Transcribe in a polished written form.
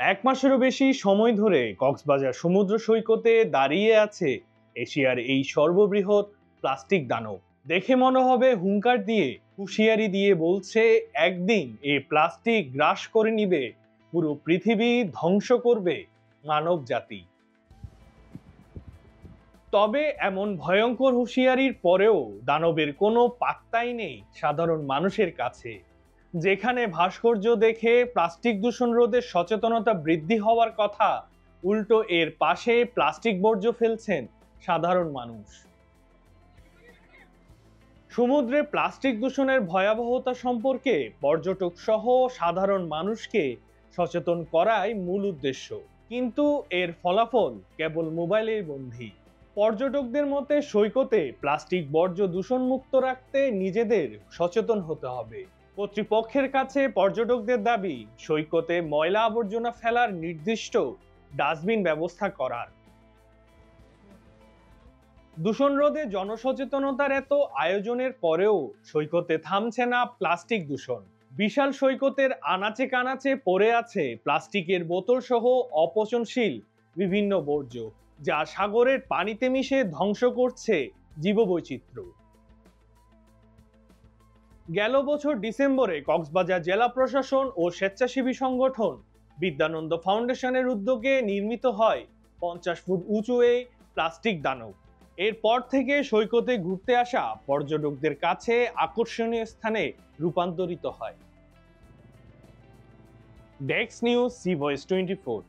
এক মাসেরও বেশি সময় ধরে কক্সবাজার সমুদ্র সৈকতে দাঁড়িয়ে আছে এশিয়ার এই সর্ববৃহৎ প্লাস্টিক দানব। দেখে মনে হবে হুঙ্কার দিয়ে, হুঁশিয়ারি দিয়ে বলছে একদিন এই প্লাস্টিক গ্রাস করে নিবে পুরো পৃথিবী, ধ্বংস করবে মানব জাতি। তবে এমন ভয়ঙ্কর হুঁশিয়ারির পরেও দানবের কোনো পাত্তাই নেই সাধারণ মানুষের কাছে। যেখানে ভাস্কর্য দেখে প্লাস্টিক দূষণ রোধে সচেতনতা বৃদ্ধি হওয়ার কথা, উল্টো এর পাশে প্লাস্টিক বর্জ্য ফেলছেন সাধারণ মানুষ। সমুদ্রে প্লাস্টিক দূষণের ভয়াবহতা সম্পর্কে পর্যটক সহ সাধারণ মানুষকে সচেতন করাই মূল উদ্দেশ্য, কিন্তু এর ফলাফল কেবল মোবাইলের বন্দী। পর্যটকদের মতে সৈকতে প্লাস্টিক বর্জ্য দূষণমুক্ত রাখতে নিজেদের সচেতন হতে হবে। কর্তৃপক্ষের কাছে পর্যটকদের দাবি সৈকতে ময়লা আবর্জনা ফেলার নির্দিষ্ট ডাস্টবিন ব্যবস্থা করার। দূষণ রোধে জনসচেতনতার এত আয়োজনের পরেও সৈকতে থামছে না প্লাস্টিক দূষণ। বিশাল সৈকতের আনাচে কানাচে পড়ে আছে প্লাস্টিকের বোতল সহ অপচনশীল বিভিন্ন বর্জ্য, যা সাগরের পানিতে মিশে ধ্বংস করছে জীববৈচিত্র্য। গেল বছর ডিসেম্বরে কক্সবাজার জেলা প্রশাসন ও স্বেচ্ছাসেবী সংগঠন বিদ্যানন্দ ফাউন্ডেশনের উদ্যোগে নির্মিত হয় 50 ফুট উঁচু এই প্লাস্টিক দানব। এরপর থেকে সৈকতে ঘুরতে আসা পর্যটকদের কাছে আকর্ষণীয় স্থানে রূপান্তরিত হয়। Desk news, C voice 24।